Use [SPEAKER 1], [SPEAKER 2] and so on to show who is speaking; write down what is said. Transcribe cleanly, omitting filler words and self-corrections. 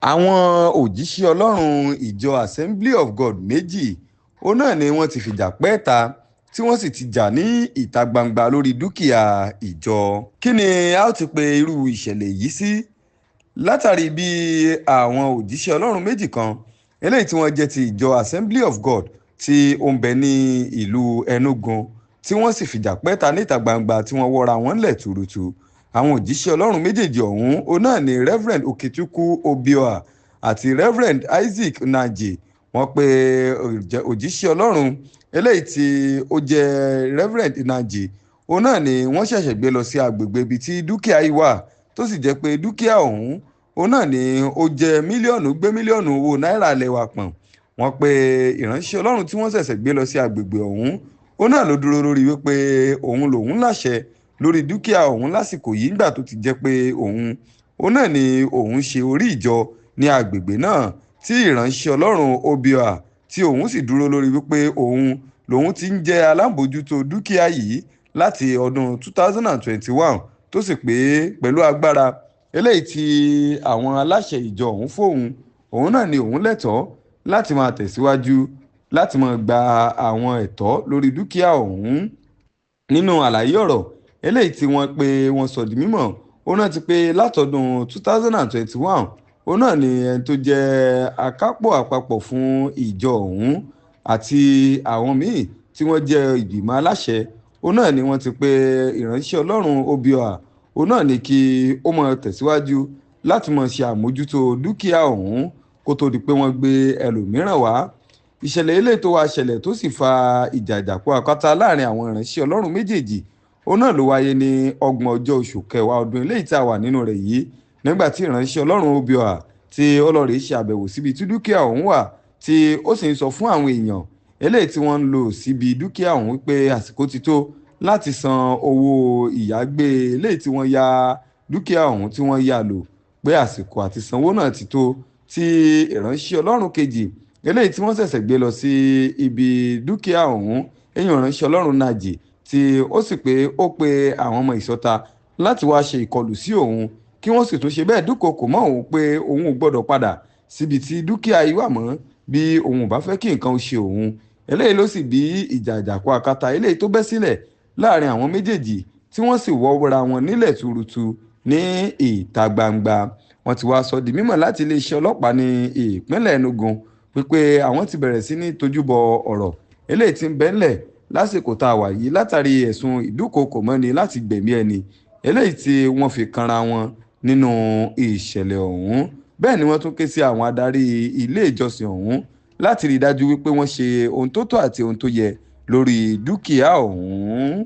[SPEAKER 1] àwọn òjíṣẹ́ ọlọ́run ìjọ assembly of god méjì òun náà ni wọ́n ti fìjà pẹ́ẹ́ta tí wọ́n sì ti jà ní ìta gbangba lórí dúkìá ìjọ. kí ni a ó ti pe irú ìṣẹ̀lẹ̀ yìí sí? látàrí bí àwọn òjíṣẹ́ ọlọ́run méjì kan eléyìí tí wọ́n jẹ́ ti ìjọ assembly of god tí ó ń bẹ ní ìlú enugu tí wọ́n sì fìjà pẹ́ẹ́ta níta gbangba tí wọ́n wọ́ra wọn lẹ̀ tuurutu. àwọn òjíṣẹ́ ọlọ́run méjèèjì ọ̀hún òun náà ni reverend okechukwu obioha àti reverend isaac naji. wọ́n pe òjíṣẹ́ ọlọ́run eléyìí tí ó jẹ́ reverend naji òun náà ni wọ́n ṣẹ̀ṣẹ̀ gbé lọ sí agbègbè ibi tí dúkìá yìí wà, tó sì jẹ́ pé dúkìá ọ̀hún òun náà ni ó jẹ́ mílíọ̀nù owó náírà lẹ́wà pọ̀n. wọ́n pe ìránṣẹ́ ọlọ́run tí wọ́n ṣẹ̀ṣẹ̀ gbé lọ sí agbègbè ọ̀hún òun náà ló dúró lórí wípé òun lòun láṣẹ lórí dúkìá ọ̀hún lásìkò yìí nígbà tó ti jẹ́ pé òun náà ni òun ṣe orí ìjọ ní agbègbè náà, tí ìránṣẹ́ ọlọ́run obioha tí òun sì dúró lórí wípé lòun ti ń jẹ́ alábòójútó dúkìá yìí láti ọdún 2021, tó sì pé pẹ̀lú agbára eléyìí tí àwọn aláṣẹ ìjọ ọ̀hún fóun, òun náà ni òun lẹ́tọ̀ọ́ láti máa tẹ̀síwájú láti máa gba àwọn ẹ̀tọ́ lórí dúkìá ọ̀hún. nínú àlàyé ọ̀rọ̀ eléyìí tí wọ́n pé wọ́n sọ di mímọ̀, òun náà ti pé látọdún 2021 òun náà ni ẹni tó jẹ́ akápò àpapọ̀ fún ìjọ ọ̀hún àti àwọn míì tí wọ́n jẹ́ ìgbìmọ̀ aláṣẹ, òun náà ni wọ́n ti pé ìránṣẹ́ ọlọ́run obioha òun náà ni kí ó máa tẹ̀síwájú láti máa ṣe àmójútó dúkìá ọ̀hún kó tó di pé wọ́n gbé ẹlòmíràn wá. ìṣẹ̀lẹ̀ eléyìí tó wá ṣẹlẹ̀ tó sì fa ìjà ìdàpọ̀ àkátá láàrin àwọn ìránṣẹ́ ọlọ́run méjèèjì òun náà ló wáyé ní 30 ọjọ́ oṣù kẹwàá ọdún eléyìí tí a wà nínú rẹ̀ yìí, nígbà tí ìránṣẹ́ ọlọ́run obioha tí ọlọ́rẹ̀ ṣe àbẹ̀wò síbi tí dúkìá ọ̀hún wà, tí ó sì ń sọ fún àwọn èèyàn eléyìí tí wọ́n ń lò síbi dúkìá ọ̀hún pé àsìkò ti tó láti san owó ìyágbé eléyìí tí wọ́n ya dúkìá ọ̀hún tí wọ́n yá lò, pé àsìkò àti sanwó náà ti tó. tí ìránṣẹ́ ọlọ́run kejì eléyìí tí wọ́n ṣẹ̀ṣẹ̀ gbé lọ sí ibi dúkìá ọ̀hún, èèyàn ìránṣẹ́ ọlọ́run nàjì, tí ó sì pé ó pe àwọn ọmọ ìṣọ́ta láti wáá ṣe ìkọlù sí òun, kí wọ́n sì tún ṣe bẹ́ẹ̀ dúnkòokò mọ́ òun pé òun ò gbọ́dọ̀ padà síbi tí dúkìá yìí wà mọ́ bí òun ò bá fẹ́ kí nǹkan ṣe òun. eléyìí ló sì bí ìjà ìdàpọ̀ àkátá eléyìí tó bẹ́ sílẹ̀ láàrin àwọn méjèèjì tí wọ́n sì wọ́ra wọn nílẹ̀ tuurutu ní ìta gbangba. wọ́n ti wá sọ di mímọ̀ láti iléeṣẹ́ ọlọ́pàá ní ìpínlẹ̀ enugu wípé àwọn ti bẹ̀rẹ̀ sí ní tojúbọ ọ̀rọ̀ eléyìí tí ń bẹ ńlẹ̀ lásìkò tá a wà yìí látàrí ẹ̀sùn ìdúkòokò mọ́ni láti gbẹ̀mí ẹni eléyìí tí wọ́n fi kanra wọn nínú ìṣẹ̀lẹ̀ ọ̀hún. bẹ́ẹ̀ ni wọ́n tún ké sí àwọn adarí ilé ìjọsìn ọ̀hún láti rí i dájú wípé wọ́n ṣe ohun tó tọ́ àti ohun tó yẹ lórí dúkìá ọ̀hún.